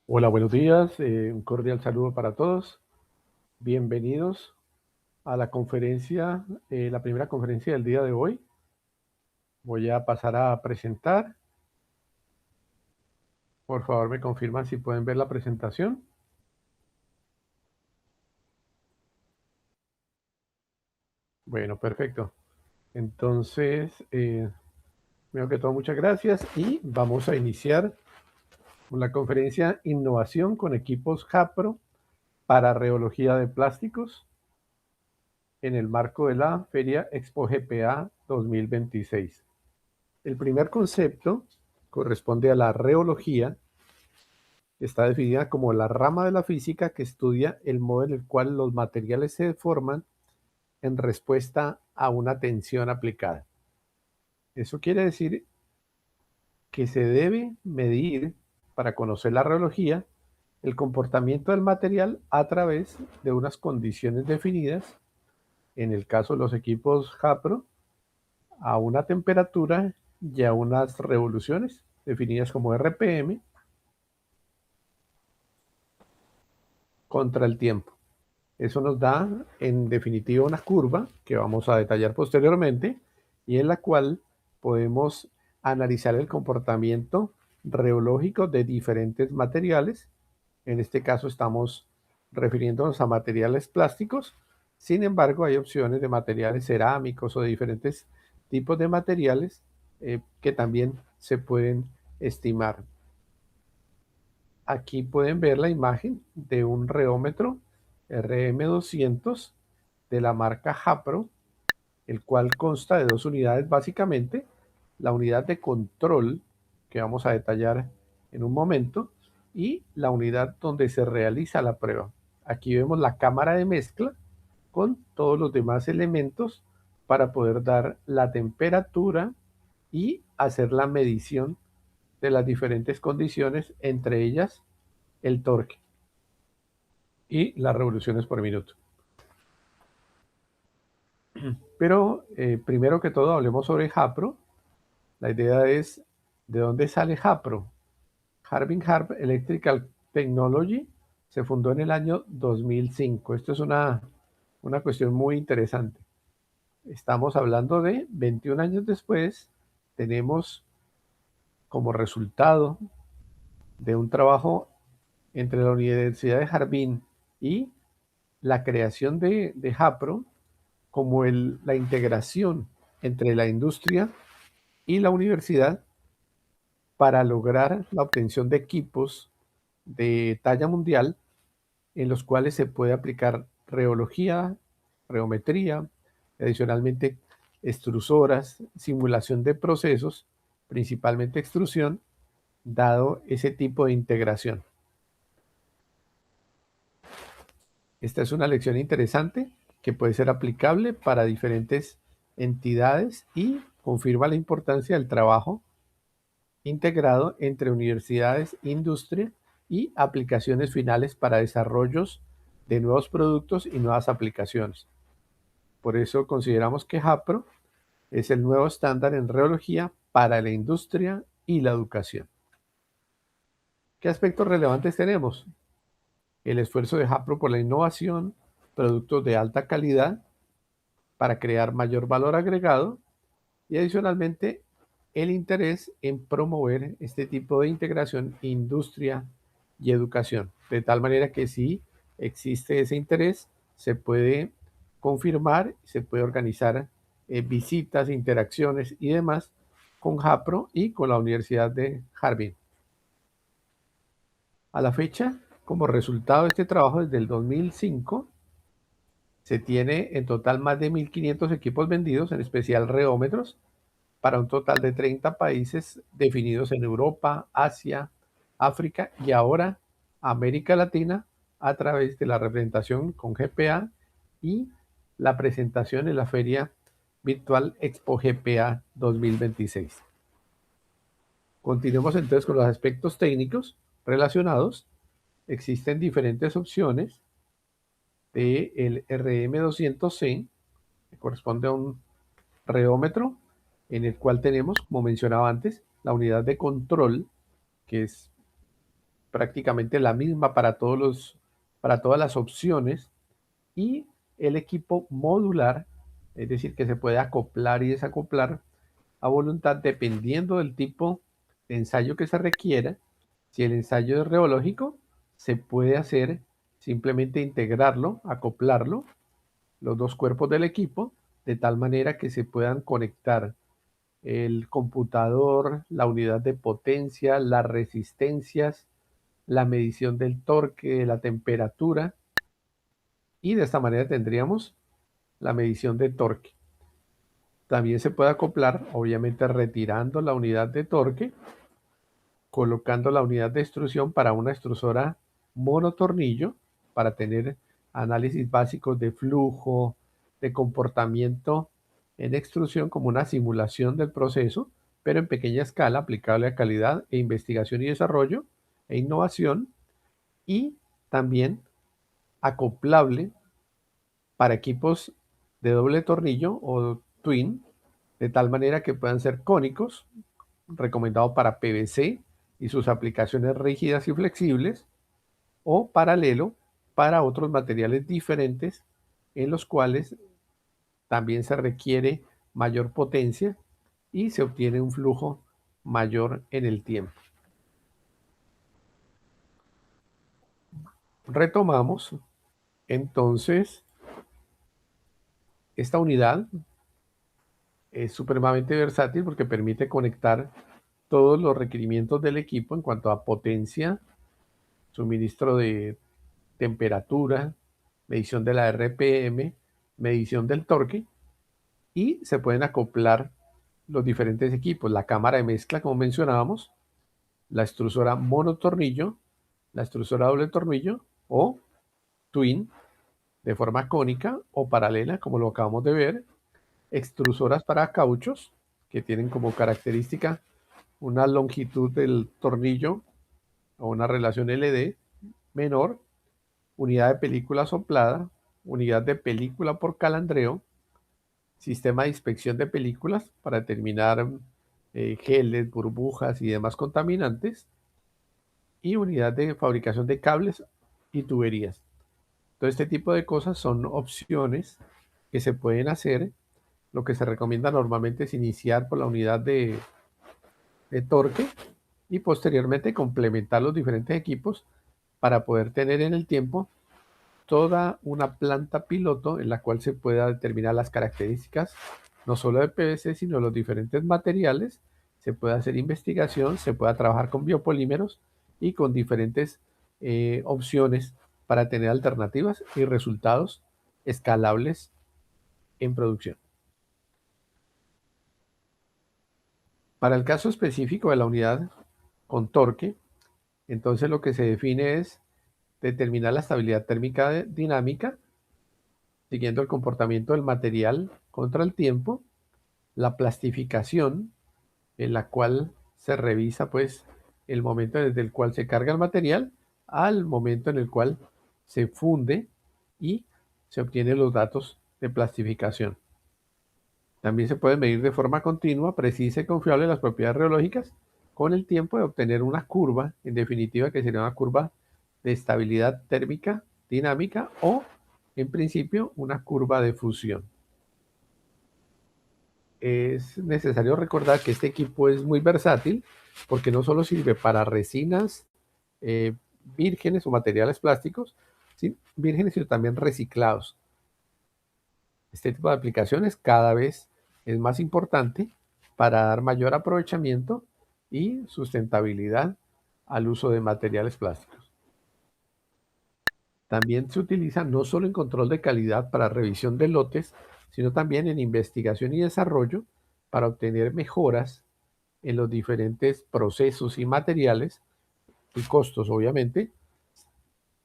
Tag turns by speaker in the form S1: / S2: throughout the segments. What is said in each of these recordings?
S1: Hola, buenos días. Un cordial saludo para todos. Bienvenidos a la conferencia, la primera conferencia del día de hoy. Voy a pasar a presentar. Por favor, me confirman si pueden ver la presentación. Bueno, perfecto. Entonces, primero que todo, muchas gracias y vamos a iniciar con la conferencia Innovación con equipos JAPRO para reología de plásticos en el marco de la Feria Expo GPA 2026. El primer concepto corresponde a la reología. Está definida como la rama de la física que estudia el modo en el cual los materiales se deforman en respuesta a una tensión aplicada. Eso quiere decir que se debe medir, para conocer la reología, el comportamiento del material a través de unas condiciones definidas, en el caso de los equipos JAPRO, a una temperatura y a unas revoluciones definidas como RPM contra el tiempo. Eso nos da, en definitiva, una curva que vamos a detallar posteriormente y en la cual podemos analizar el comportamiento reológico de diferentes materiales. En este caso estamos refiriéndonos a materiales plásticos. Sin embargo, hay opciones de materiales cerámicos o de diferentes tipos de materiales que también se pueden estimar. Aquí pueden ver la imagen de un reómetro RM200 de la marca JAPRO, el cual consta de dos unidades básicamente. La unidad de control, que vamos a detallar en un momento, y la unidad donde se realiza la prueba. Aquí vemos la cámara de mezcla con todos los demás elementos para poder dar la temperatura y hacer la medición de las diferentes condiciones, entre ellas el torque y las revoluciones por minuto. Pero primero que todo hablemos sobre JAPRO. La idea es, ¿de dónde sale JAPRO? Harbin Harp Electrical Technology se fundó en el año 2005. Esto es una cuestión muy interesante. Estamos hablando de 21 años después, tenemos como resultado de un trabajo entre la Universidad de Harbin y la creación de JAPRO, como la integración entre la industria y la universidad para lograr la obtención de equipos de talla mundial en los cuales se puede aplicar reología, reometría, adicionalmente extrusoras, simulación de procesos, principalmente extrusión, dado ese tipo de integración. Esta es una lección interesante que puede ser aplicable para diferentes entidades y confirma la importancia del trabajo integrado entre universidades, industria y aplicaciones finales para desarrollos de nuevos productos y nuevas aplicaciones. Por eso consideramos que JAPRO es el nuevo estándar en reología para la industria y la educación. ¿Qué aspectos relevantes tenemos? El esfuerzo de JAPRO por la innovación, productos de alta calidad para crear mayor valor agregado y adicionalmente el interés en promover este tipo de integración industria y educación. De tal manera que si existe ese interés, se puede confirmar, se puede organizar visitas, interacciones y demás con JAPRO y con la Universidad de Harbin. A la fecha, como resultado de este trabajo desde el 2005, se tiene en total más de 1.500 equipos vendidos, en especial reómetros, para un total de 30 países definidos en Europa, Asia, África y ahora América Latina, a través de la representación con GPA y la presentación en la Feria Virtual Expo GPA 2026. Continuemos entonces con los aspectos técnicos relacionados. Existen diferentes opciones del RM200C, que corresponde a un reómetro, en el cual tenemos, como mencionaba antes, la unidad de control, que es prácticamente la misma para todas las opciones, y el equipo modular, es decir, que se puede acoplar y desacoplar a voluntad dependiendo del tipo de ensayo que se requiera. Si el ensayo es reológico, se puede hacer simplemente integrarlo, acoplarlo, los dos cuerpos del equipo, de tal manera que se puedan conectar el computador, la unidad de potencia, las resistencias, la medición del torque, de la temperatura, y de esta manera tendríamos la medición de torque. También se puede acoplar, obviamente retirando la unidad de torque, colocando la unidad de extrusión para una extrusora monotornillo, para tener análisis básicos de flujo, de comportamiento en extrusión, como una simulación del proceso, pero en pequeña escala, aplicable a calidad e investigación y desarrollo e innovación, y también acoplable para equipos de doble tornillo o twin, de tal manera que puedan ser cónicos, recomendado para PVC y sus aplicaciones rígidas y flexibles, o paralelo para otros materiales diferentes en los cuales también se requiere mayor potencia y se obtiene un flujo mayor en el tiempo. Retomamos entonces. Esta unidad es supremamente versátil porque permite conectar todos los requerimientos del equipo en cuanto a potencia, suministro de temperatura, medición de la RPM, medición del torque, y se pueden acoplar los diferentes equipos, la cámara de mezcla, como mencionábamos, la extrusora monotornillo, la extrusora doble tornillo o twin de forma cónica o paralela, como lo acabamos de ver, extrusoras para cauchos que tienen como característica una longitud del tornillo o una relación LD menor, unidad de película soplada, unidad de película por calandreo, sistema de inspección de películas para determinar geles, burbujas y demás contaminantes, y unidad de fabricación de cables y tuberías. Todo este tipo de cosas son opciones que se pueden hacer. Lo que se recomienda normalmente es iniciar por la unidad de torque y posteriormente complementar los diferentes equipos para poder tener en el tiempo toda una planta piloto en la cual se pueda determinar las características no solo de PVC, sino los diferentes materiales. Se puede hacer investigación, se pueda trabajar con biopolímeros y con diferentes opciones para tener alternativas y resultados escalables en producción. Para el caso específico de la unidad con torque, entonces lo que se define es determinar la estabilidad térmica dinámica, siguiendo el comportamiento del material contra el tiempo, la plastificación, en la cual se revisa pues el momento desde el cual se carga el material al momento en el cual se funde y se obtienen los datos de plastificación. También se puede medir de forma continua, precisa y confiable las propiedades reológicas con el tiempo de obtener una curva, en definitiva, que sería una curva de estabilidad térmica dinámica o, en principio, una curva de fusión. Es necesario recordar que este equipo es muy versátil porque no solo sirve para resinas eh, vírgenes o materiales plásticos, ¿sí? Vírgenes, sino también reciclados. Este tipo de aplicaciones cada vez es más importante para dar mayor aprovechamiento y sustentabilidad al uso de materiales plásticos. También se utiliza no solo en control de calidad para revisión de lotes, sino también en investigación y desarrollo para obtener mejoras en los diferentes procesos y materiales y costos, obviamente.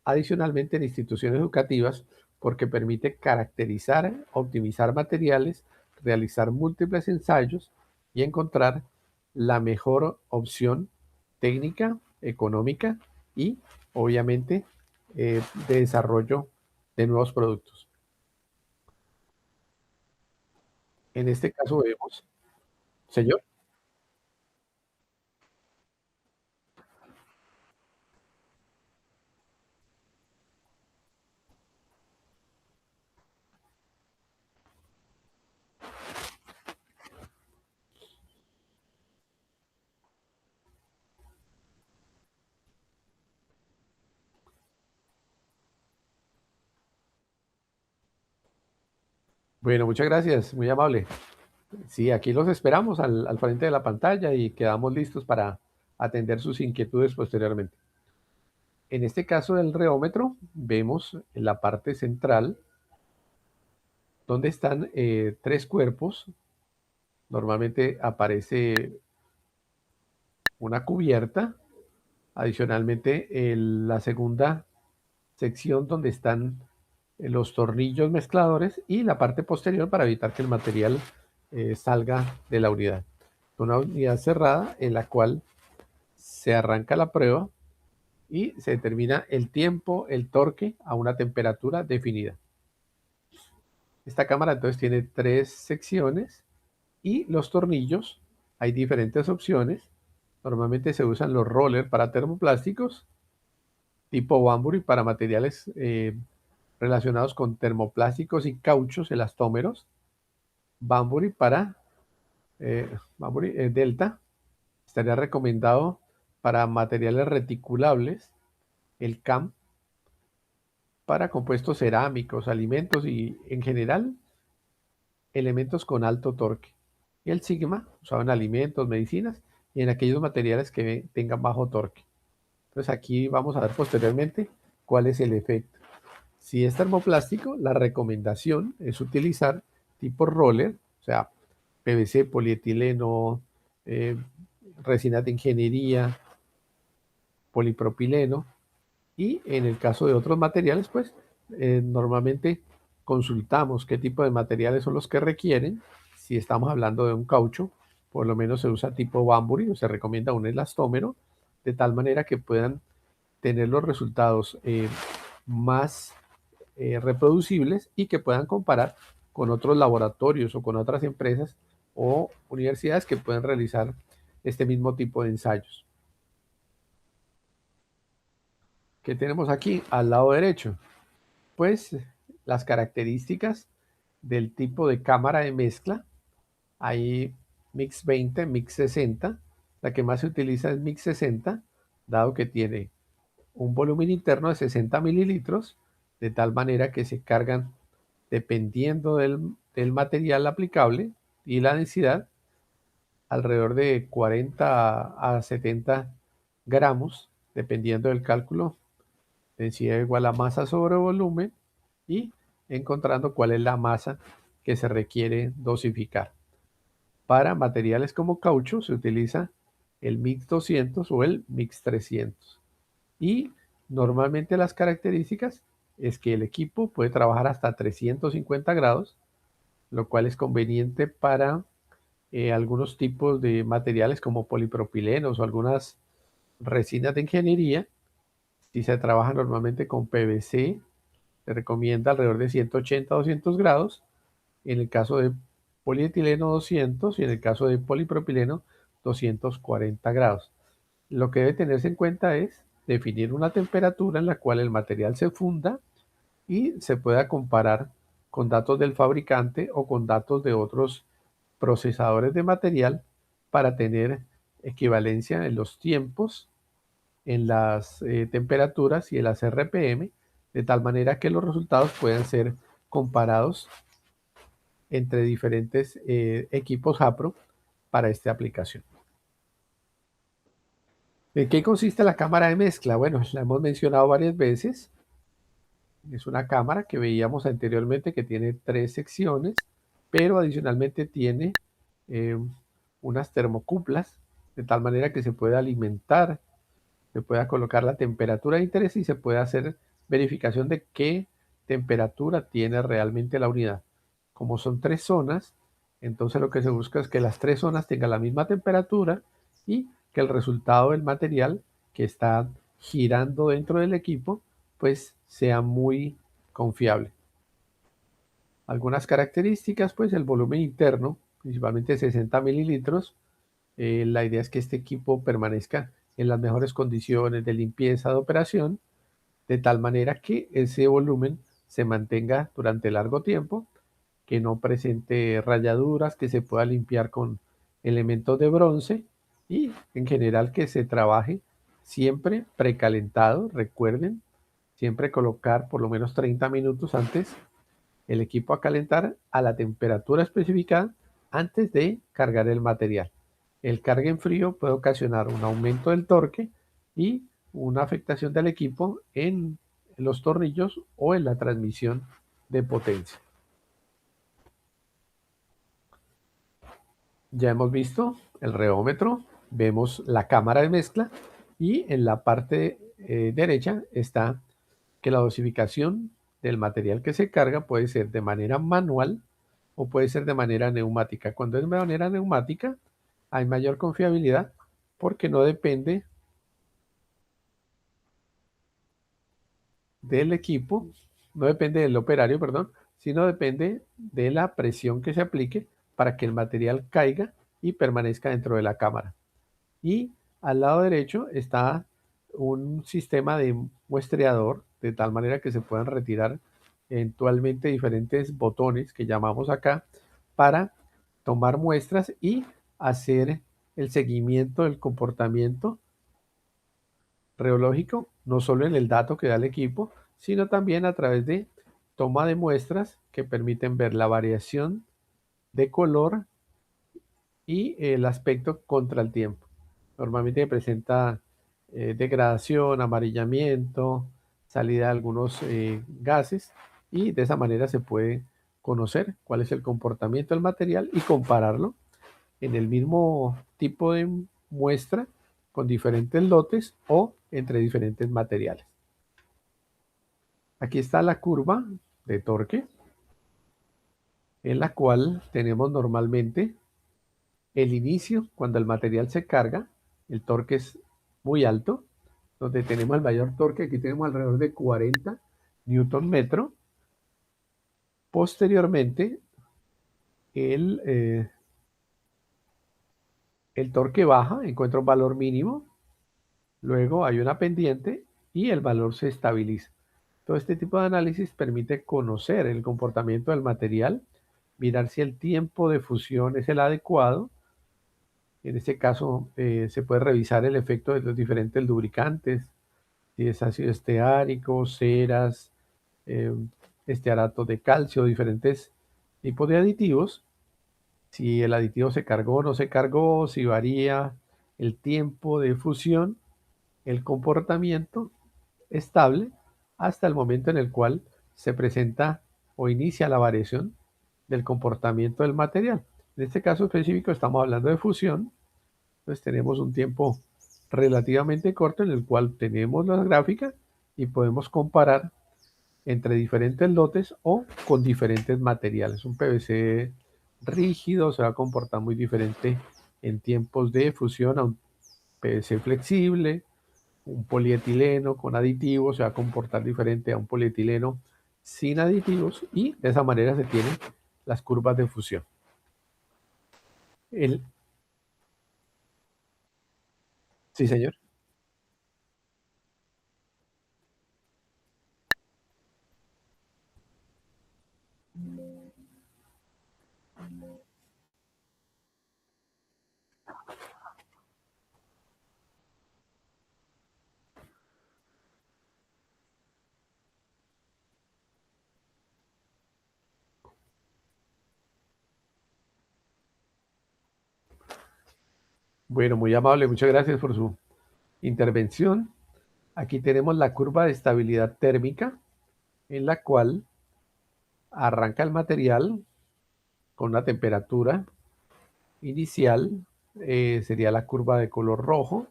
S1: Adicionalmente, en instituciones educativas, porque permite caracterizar, optimizar materiales, realizar múltiples ensayos y encontrar la mejor opción técnica, económica y, obviamente, de desarrollo de nuevos productos. En este caso vemos, señor. Bueno, muchas gracias, muy amable. Sí, aquí los esperamos al frente de la pantalla y quedamos listos para atender sus inquietudes posteriormente. En este caso del reómetro, vemos en la parte central donde están tres cuerpos. Normalmente aparece una cubierta. Adicionalmente, la segunda sección donde están los tornillos mezcladores y la parte posterior para evitar que el material salga de la unidad. Una unidad cerrada en la cual se arranca la prueba y se determina el tiempo, el torque a una temperatura definida. Esta cámara entonces tiene tres secciones y los tornillos, hay diferentes opciones. Normalmente se usan los rollers para termoplásticos, tipo Banbury para materiales relacionados con termoplásticos y cauchos elastómeros, Banbury para Banbury Delta, estaría recomendado para materiales reticulables, el CAM para compuestos cerámicos, alimentos y en general elementos con alto torque. Y el Sigma usado en alimentos, medicinas y en aquellos materiales que tengan bajo torque. Entonces aquí vamos a ver posteriormente cuál es el efecto. Si es termoplástico, la recomendación es utilizar tipo roller, o sea, PVC, polietileno, eh, resinas de ingeniería, polipropileno. Y en el caso de otros materiales, pues normalmente consultamos qué tipo de materiales son los que requieren. Si estamos hablando de un caucho, por lo menos se usa tipo Banbury o se recomienda un elastómero, de tal manera que puedan tener los resultados más reproducibles y que puedan comparar con otros laboratorios o con otras empresas o universidades que pueden realizar este mismo tipo de ensayos. ¿Qué tenemos aquí al lado derecho? Pues las características del tipo de cámara de mezcla. Hay Mix 20, Mix 60. La que más se utiliza es Mix 60, dado que tiene un volumen interno de 60 mililitros, de tal manera que se cargan dependiendo del material aplicable y la densidad, alrededor de 40 a 70 gramos, dependiendo del cálculo, densidad igual a masa sobre volumen y encontrando cuál es la masa que se requiere dosificar. Para materiales como caucho se utiliza el Mix 200 o el Mix 300. Y normalmente las características es que el equipo puede trabajar hasta 350 grados, lo cual es conveniente para algunos tipos de materiales como polipropilenos o algunas resinas de ingeniería. Si se trabaja normalmente con PVC, se recomienda alrededor de 180 a 200 grados. En el caso de polietileno 200 y en el caso de polipropileno 240 grados. Lo que debe tenerse en cuenta es definir una temperatura en la cual el material se funda y se pueda comparar con datos del fabricante o con datos de otros procesadores de material para tener equivalencia en los tiempos, en las temperaturas y en las RPM, de tal manera que los resultados puedan ser comparados entre diferentes equipos APRO para esta aplicación. ¿En qué consiste la cámara de mezcla? Bueno, la hemos mencionado varias veces. Es una cámara que veíamos anteriormente que tiene tres secciones, pero adicionalmente tiene eh, unas termocuplas, de tal manera que se puede alimentar, se pueda colocar la temperatura de interés y se puede hacer verificación de qué temperatura tiene realmente la unidad. Como son tres zonas, entonces lo que se busca es que las tres zonas tengan la misma temperatura y que el resultado del material que está girando dentro del equipo pues sea muy confiable. Algunas características, pues el volumen interno, principalmente 60 mililitros. La idea es que este equipo permanezca en las mejores condiciones de limpieza de operación, de tal manera que ese volumen se mantenga durante largo tiempo, que no presente rayaduras, que se pueda limpiar con elementos de bronce y en general que se trabaje siempre precalentado. Recuerden, siempre colocar por lo menos 30 minutos antes el equipo a calentar a la temperatura especificada antes de cargar el material. El carga en frío puede ocasionar un aumento del torque y una afectación del equipo en los tornillos o en la transmisión de potencia. Ya hemos visto el rheómetro, vemos la cámara de mezcla y en la parte derecha está que la dosificación del material que se carga puede ser de manera manual o puede ser de manera neumática. Cuando es de manera neumática hay mayor confiabilidad porque no depende del equipo, no depende del operario, perdón, sino depende de la presión que se aplique para que el material caiga y permanezca dentro de la cámara. Y al lado derecho está un sistema de muestreador, de tal manera que se puedan retirar eventualmente diferentes botones que llamamos acá para tomar muestras y hacer el seguimiento del comportamiento reológico, no solo en el dato que da el equipo, sino también a través de toma de muestras que permiten ver la variación de color y el aspecto contra el tiempo. Normalmente presenta degradación, amarillamiento, salida de algunos gases y de esa manera se puede conocer cuál es el comportamiento del material y compararlo en el mismo tipo de muestra con diferentes lotes o entre diferentes materiales. Aquí está la curva de torque en la cual tenemos normalmente el inicio cuando el material se carga, el torque es muy alto, donde tenemos el mayor torque, aquí tenemos alrededor de 40 newton metro. Posteriormente, el, el torque baja, encuentra un valor mínimo, luego hay una pendiente y el valor se estabiliza. Todo este tipo de análisis permite conocer el comportamiento del material, mirar si el tiempo de fusión es el adecuado. En este caso, se puede revisar el efecto de los diferentes lubricantes, si es ácido esteárico, ceras, eh, estearato de calcio, diferentes tipos de aditivos, si el aditivo se cargó o no se cargó, si varía el tiempo de fusión, el comportamiento estable hasta el momento en el cual se presenta o inicia la variación del comportamiento del material. En este caso específico estamos hablando de fusión, entonces tenemos un tiempo relativamente corto en el cual tenemos las gráficas y podemos comparar entre diferentes lotes o con diferentes materiales. Un PVC rígido se va a comportar muy diferente en tiempos de fusión a un PVC flexible. Un polietileno con aditivos se va a comportar diferente a un polietileno sin aditivos y de esa manera se tienen las curvas de fusión. El, sí, señor. Bueno, muy amable, muchas gracias por su intervención. Aquí tenemos la curva de estabilidad térmica en la cual arranca el material con una temperatura inicial, sería la curva de color rojo.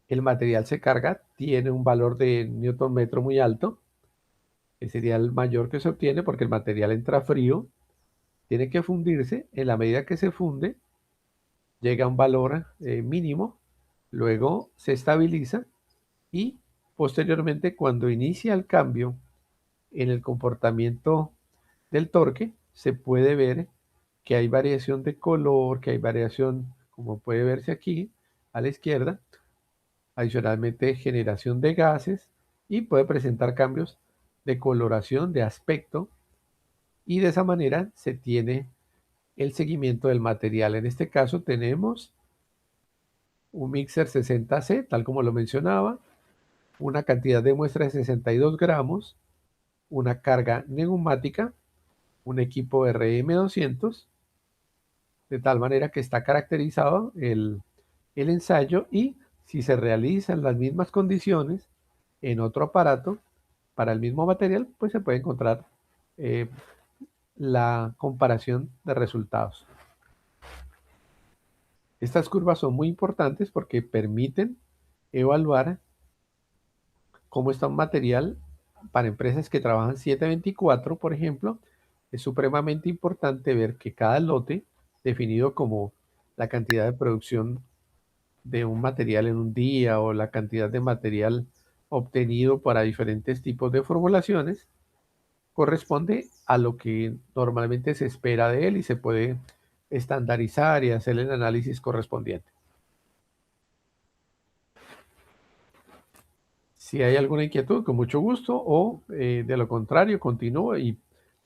S1: El material se carga, tiene un valor de newton metro muy alto, que sería el mayor que se obtiene porque el material entra frío, tiene que fundirse, en la medida que se funde, llega a un valor mínimo, luego se estabiliza y posteriormente cuando inicia el cambio en el comportamiento del torque, se puede ver que hay variación de color, que hay variación, como puede verse aquí a la izquierda, adicionalmente generación de gases y puede presentar cambios de coloración, de aspecto, y de esa manera se tiene el seguimiento del material. En este caso tenemos un mixer 60C, tal como lo mencionaba, una cantidad de muestra de 62 gramos una carga neumática, un equipo RM200, de tal manera que está caracterizado el ensayo y si se realizan las mismas condiciones en otro aparato para el mismo material, pues se puede encontrar eh, la comparación de resultados. Estas curvas son muy importantes porque permiten evaluar cómo está un material para empresas que trabajan 724, por ejemplo. Es supremamente importante ver que cada lote, definido como la cantidad de producción de un material en un día o la cantidad de material obtenido para diferentes tipos de formulaciones, corresponde a lo que normalmente se espera de él y se puede estandarizar y hacer el análisis correspondiente. Si hay alguna inquietud, con mucho gusto, o de lo contrario, continúo y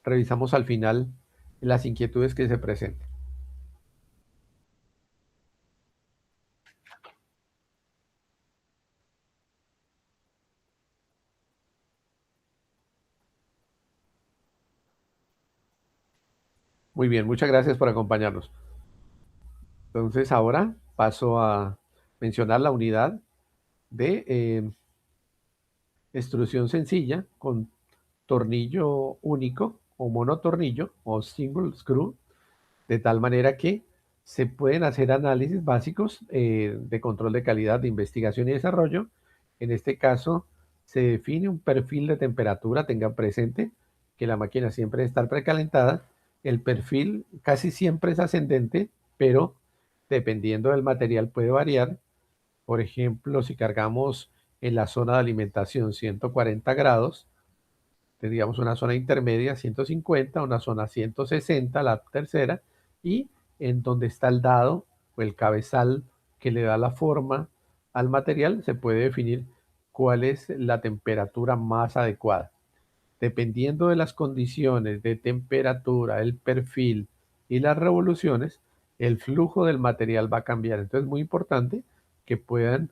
S1: revisamos al final las inquietudes que se presenten. Muy bien, muchas gracias por acompañarnos. Entonces ahora paso a mencionar la unidad de extrusión sencilla con tornillo único o monotornillo o single screw, de tal manera que se pueden hacer análisis básicos de control de calidad, de investigación y desarrollo. En este caso, se define un perfil de temperatura, tengan presente que la máquina siempre debe estar precalentada. El perfil casi siempre es ascendente, pero dependiendo del material puede variar. Por ejemplo, si cargamos en la zona de alimentación 140 grados, tendríamos una zona intermedia 150, una zona 160, la tercera, y en donde está el dado o el cabezal que le da la forma al material, se puede definir cuál es la temperatura más adecuada. Dependiendo de las condiciones de temperatura, el perfil y las revoluciones, el flujo del material va a cambiar. Entonces es muy importante que puedan,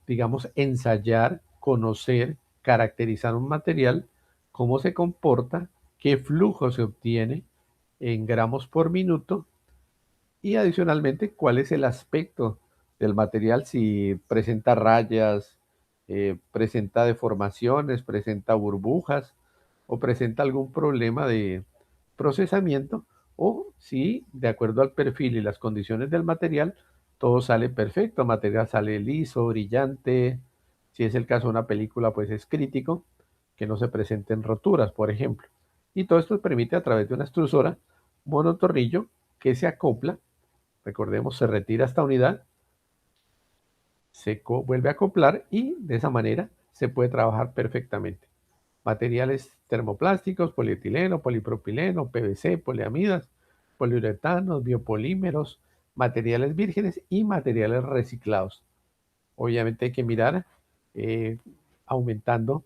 S1: digamos, ensayar, conocer, caracterizar un material, cómo se comporta, qué flujo se obtiene en gramos por minuto y adicionalmente cuál es el aspecto del material, si presenta rayas, presenta deformaciones, presenta burbujas o presenta algún problema de procesamiento o si de acuerdo al perfil y las condiciones del material todo sale perfecto, el material sale liso, brillante. Si es el caso de una película, pues es crítico que no se presenten roturas, por ejemplo. Y todo esto permite a través de una extrusora monotornillo que se acopla. Recordemos, se retira esta unidad, se vuelve a acoplar y de esa manera se puede trabajar perfectamente. Materiales termoplásticos, polietileno, polipropileno, PVC, poliamidas, poliuretanos, biopolímeros, materiales vírgenes y materiales reciclados. Obviamente hay que mirar eh, aumentando,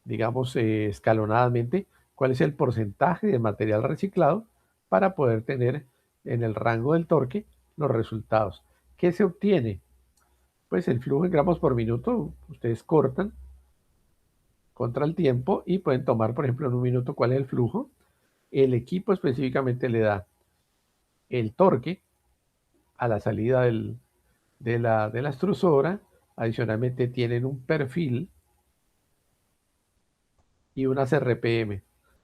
S1: digamos, escalonadamente cuál es el porcentaje de material reciclado para poder tener en el rango del torque los resultados. ¿Qué se obtiene? Pues el flujo en gramos por minuto, ustedes cortan contra el tiempo y pueden tomar, por ejemplo, en un minuto cuál es el flujo. El equipo específicamente le da el torque a la salida de la extrusora. Adicionalmente tienen un perfil y unas RPM.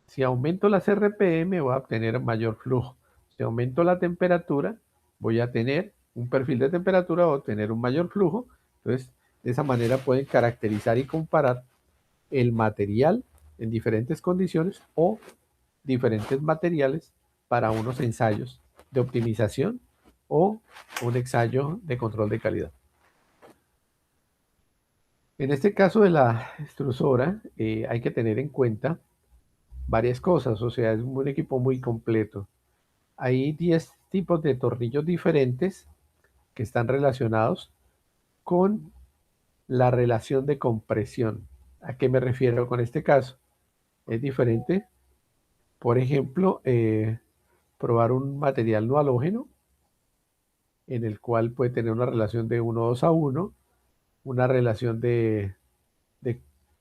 S1: Si aumento las RPM voy a obtener mayor flujo. Si aumento la temperatura voy a tener un perfil de temperatura o tener un mayor flujo. Entonces, de esa manera pueden caracterizar y comparar el material en diferentes condiciones o diferentes materiales para unos ensayos de optimización o un ensayo de control de calidad. En este caso de la extrusora, hay que tener en cuenta varias cosas, o sea, es un equipo muy completo. Hay 10 tipos de tornillos diferentes que están relacionados con la relación de compresión. ¿A qué me refiero con este caso? Es diferente, por ejemplo, probar un material no halógeno en el cual puede tener una relación de 1:2 a 1, una relación de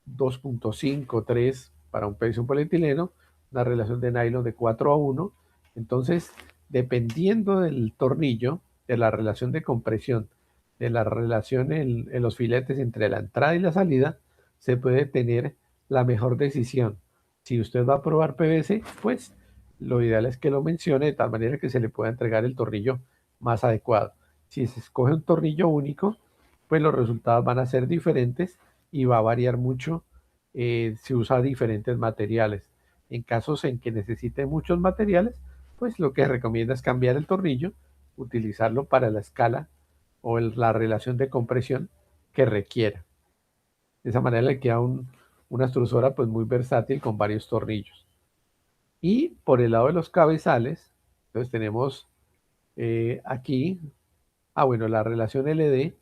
S1: 2.5, 3 para un PVC polietileno, una relación de nylon de 4:1. Entonces, dependiendo del tornillo, de la relación de compresión, de la relación en los filetes entre la entrada y la salida, se puede tener la mejor decisión. Si usted va a probar PVC, pues lo ideal es que lo mencione de tal manera que se le pueda entregar el tornillo más adecuado. Si se escoge un tornillo único, pues los resultados van a ser diferentes y va a variar mucho si usa diferentes materiales. En casos en que necesite muchos materiales, pues lo que recomienda es cambiar el tornillo, utilizarlo para la escala o la relación de compresión que requiera. De esa manera le queda una extrusora pues muy versátil con varios tornillos. Y por el lado de los cabezales, entonces tenemos aquí, bueno, la relación LD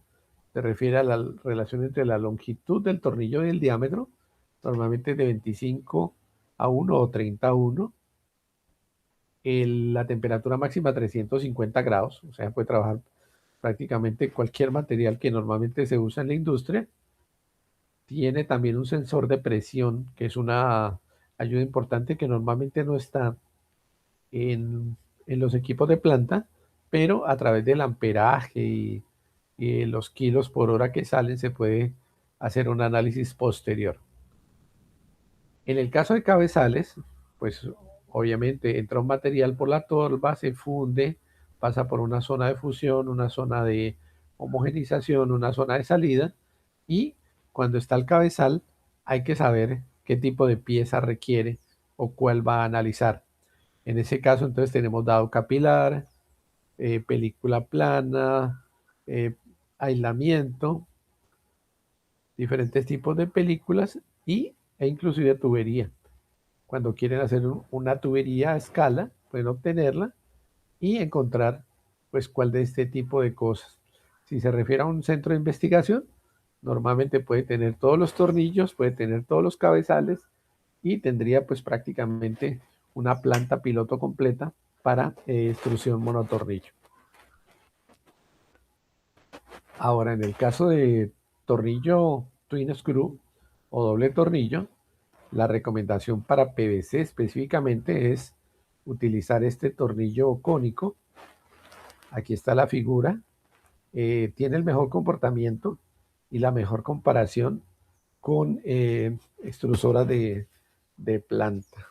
S1: se refiere a la relación entre la longitud del tornillo y el diámetro, normalmente de 25:1 o 30:1. La temperatura máxima 350 grados, o sea, puede trabajar prácticamente cualquier material que normalmente se usa en la industria. Tiene también un sensor de presión, que es una ayuda importante que normalmente no está en los equipos de planta, pero a través del amperaje y los kilos por hora que salen se puede hacer un análisis posterior. En el caso de cabezales, pues obviamente entra un material por la tolva, se funde, pasa por una zona de fusión, una zona de homogenización, una zona de salida, y cuando está el cabezal hay que saber qué tipo de pieza requiere o cuál va a analizar. En ese caso entonces tenemos dado capilar, película plana, eh, aislamiento, diferentes tipos de películas e inclusive tubería. Cuando quieren hacer una tubería a escala, pueden obtenerla y encontrar pues cuál de este tipo de cosas. Si se refiere a un centro de investigación, normalmente puede tener todos los tornillos, puede tener todos los cabezales y tendría pues prácticamente una planta piloto completa para extrusión monotornillo. Ahora, en el caso de tornillo twin screw o doble tornillo, la recomendación para PVC específicamente es utilizar este tornillo cónico. Aquí está la figura. Tiene el mejor comportamiento y la mejor comparación con extrusoras de planta.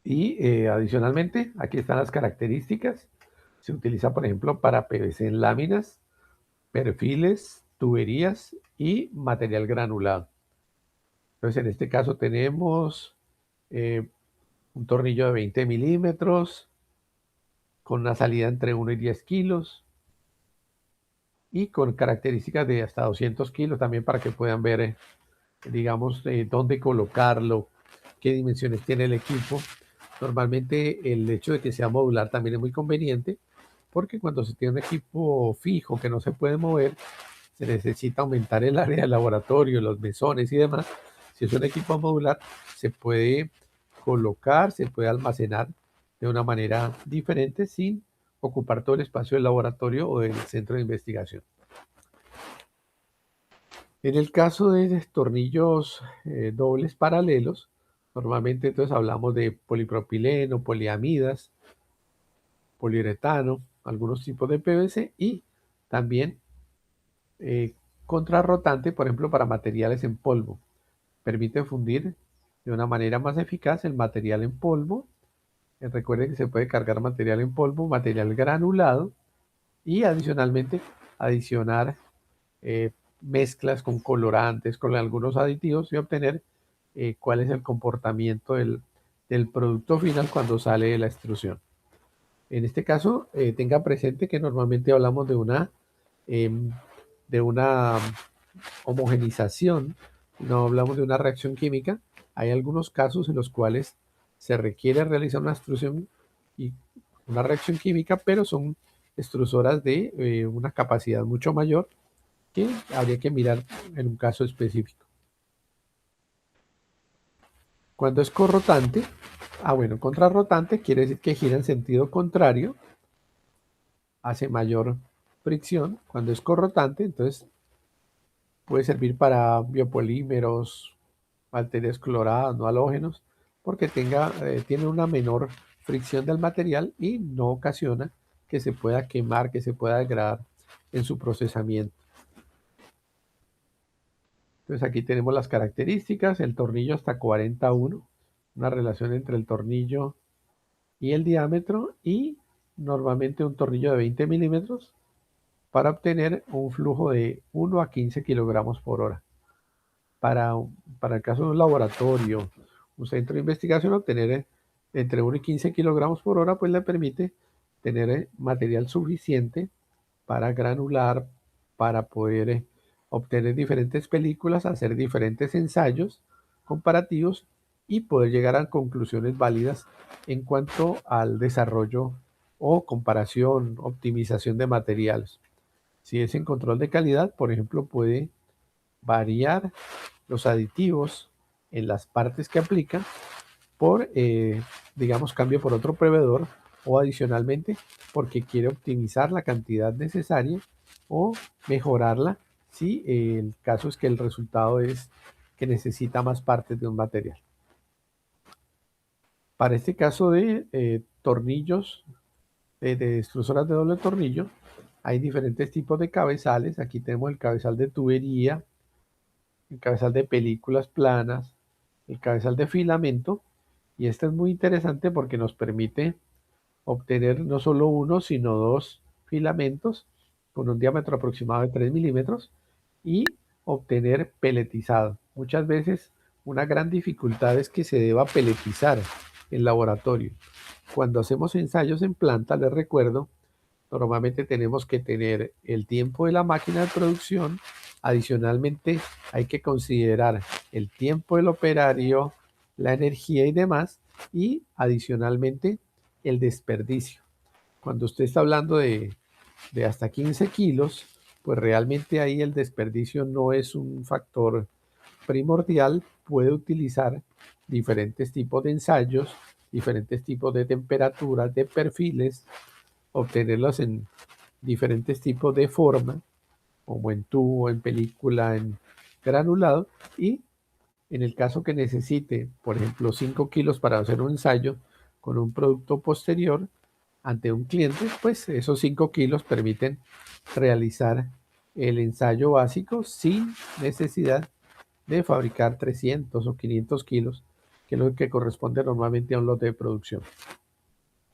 S1: Y adicionalmente, aquí están las características. Se utiliza, por ejemplo, para PVC en láminas, perfiles, tuberías y material granulado. Entonces, en este caso tenemos un tornillo de 20 milímetros con una salida entre 1 y 10 kilos y con características de hasta 200 kilos también para que puedan ver, digamos, dónde colocarlo, qué dimensiones tiene el equipo. Normalmente el hecho de que sea modular también es muy conveniente porque cuando se tiene un equipo fijo que no se puede mover, se necesita aumentar el área de laboratorio, los mesones y demás. Si es un equipo modular, se puede colocar, se puede almacenar de una manera diferente sin ocupar todo el espacio del laboratorio o del centro de investigación. En el caso de tornillos dobles paralelos, normalmente entonces hablamos de polipropileno, poliamidas, poliuretano, algunos tipos de PVC y también contrarrotante, por ejemplo, para materiales en polvo. Permite fundir de una manera más eficaz el material en polvo. Recuerden que se puede cargar material en polvo, material granulado y adicionalmente adicionar mezclas con colorantes, con algunos aditivos y obtener cuál es el comportamiento del producto final cuando sale de la extrusión. En este caso, tenga presente que normalmente hablamos de una homogenización, no hablamos de una reacción química. Hay algunos casos en los cuales se requiere realizar una extrusión y una reacción química, pero son extrusoras de una capacidad mucho mayor que habría que mirar en un caso específico. Cuando es corrotante, bueno, contrarrotante quiere decir que gira en sentido contrario, hace mayor fricción, cuando es corrotante, entonces puede servir para biopolímeros, materias cloradas, no halógenos, porque tiene una menor fricción del material y no ocasiona que se pueda quemar, que se pueda degradar en su procesamiento. Entonces aquí tenemos las características, el tornillo hasta 41, una relación entre el tornillo y el diámetro, y normalmente un tornillo de 20 milímetros para obtener un flujo de 1 a 15 kilogramos por hora. Para, para el caso de un laboratorio, un centro de investigación, obtener entre 1 y 15 kilogramos por hora, pues le permite tener material suficiente para granular, para poder obtener diferentes películas, hacer diferentes ensayos comparativos y poder llegar a conclusiones válidas en cuanto al desarrollo o comparación, optimización de materiales. Si es en control de calidad, por ejemplo, puede variar los aditivos en las partes que aplica por, digamos, cambio por otro proveedor, o adicionalmente porque quiere optimizar la cantidad necesaria o mejorarla si el caso es que el resultado es que necesita más partes de un material. Para este caso de tornillos, de extrusoras de doble tornillo, hay diferentes tipos de cabezales. Aquí tenemos el cabezal de tubería, el cabezal de películas planas, el cabezal de filamento, y este es muy interesante porque nos permite obtener no solo uno, sino dos filamentos con un diámetro aproximado de 3 milímetros y obtener peletizado. Muchas veces una gran dificultad es que se deba peletizar en laboratorio. Cuando hacemos ensayos en planta, les recuerdo, normalmente tenemos que tener el tiempo de la máquina de producción. Adicionalmente, hay que considerar el tiempo del operario, la energía y demás, y adicionalmente el desperdicio. Cuando usted está hablando de hasta 15 kilos, pues realmente ahí el desperdicio no es un factor primordial. Puede utilizar diferentes tipos de ensayos, diferentes tipos de temperaturas, de perfiles, obtenerlos en diferentes tipos de forma, como en tubo, en película, en granulado, y en el caso que necesite, por ejemplo, 5 kilos para hacer un ensayo con un producto posterior ante un cliente, pues esos 5 kilos permiten realizar el ensayo básico sin necesidad de fabricar 300 o 500 kilos, que es lo que corresponde normalmente a un lote de producción.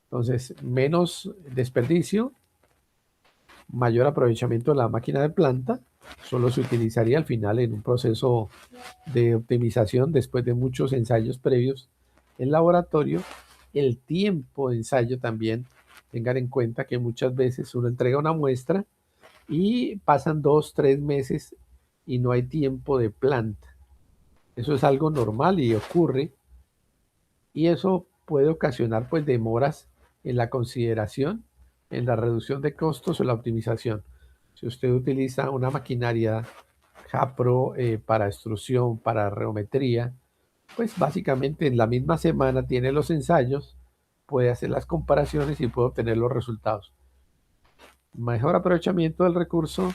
S1: Entonces, menos desperdicio, mayor aprovechamiento de la máquina de planta. Solo se utilizaría al final en un proceso de optimización después de muchos ensayos previos en laboratorio. El tiempo de ensayo también, tengan en cuenta que muchas veces uno entrega una muestra y pasan 2, 3 meses y no hay tiempo de planta. Eso es algo normal y ocurre, y eso puede ocasionar pues demoras en la consideración, en la reducción de costos o la optimización. Si usted utiliza una maquinaria JAPRO para extrusión, para reometría, pues básicamente en la misma semana tiene los ensayos, puede hacer las comparaciones y puede obtener los resultados. Mejor aprovechamiento del recurso,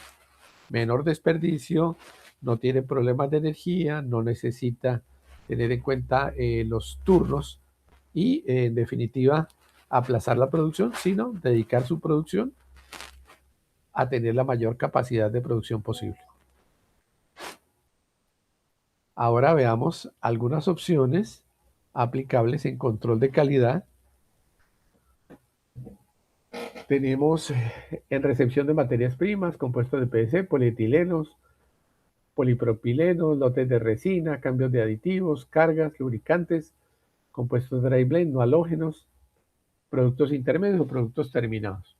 S1: menor desperdicio, no tiene problemas de energía, no necesita tener en cuenta los turnos y en definitiva aplazar la producción, sino dedicar su producción a tener la mayor capacidad de producción posible. Ahora veamos algunas opciones aplicables en control de calidad. Tenemos en recepción de materias primas, compuestos de PVC, polietilenos, polipropilenos, lotes de resina, cambios de aditivos, cargas, lubricantes, compuestos dry blend, no halógenos, productos intermedios o productos terminados.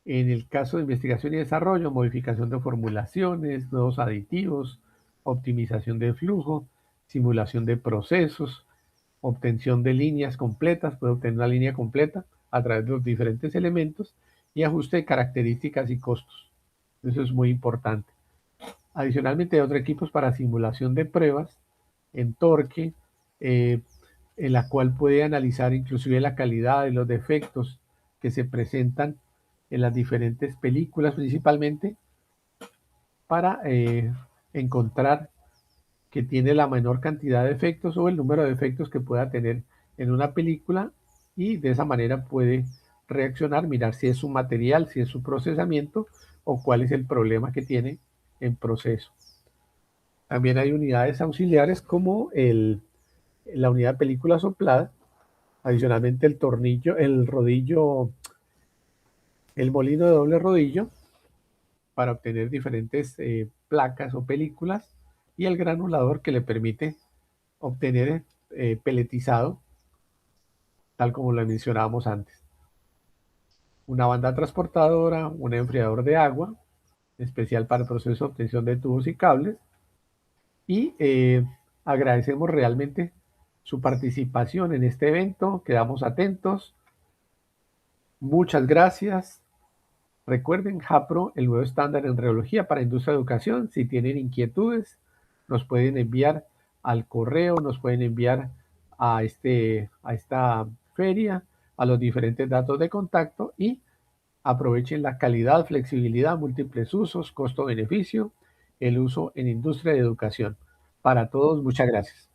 S1: En el caso de investigación y desarrollo, modificación de formulaciones, nuevos aditivos, optimización de flujo, simulación de procesos, obtención de líneas completas, puede obtener una línea completa a través de los diferentes elementos, y ajuste de características y costos. Eso es muy importante. Adicionalmente hay otros equipos para simulación de pruebas en torque, en la cual puede analizar inclusive la calidad de los defectos que se presentan en las diferentes películas principalmente para encontrar que tiene la menor cantidad de efectos o el número de efectos que pueda tener en una película y de esa manera puede reaccionar, mirar si es su material, si es su procesamiento o cuál es el problema que tiene en proceso. También hay unidades auxiliares como la unidad de película soplada, adicionalmente el tornillo, el rodillo, el molino de doble rodillo para obtener diferentes placas o películas y el granulador que le permite obtener peletizado, tal como lo mencionábamos antes. Una banda transportadora, un enfriador de agua, especial para el proceso de obtención de tubos y cables. Y agradecemos realmente su participación en este evento. Quedamos atentos. Muchas gracias. Recuerden, JAPRO, el nuevo estándar en radiología para industria de educación. Si tienen inquietudes, nos pueden enviar al correo, nos pueden enviar a esta feria, a los diferentes datos de contacto y aprovechen la calidad, flexibilidad, múltiples usos, costo-beneficio, el uso en industria de educación. Para todos, muchas gracias.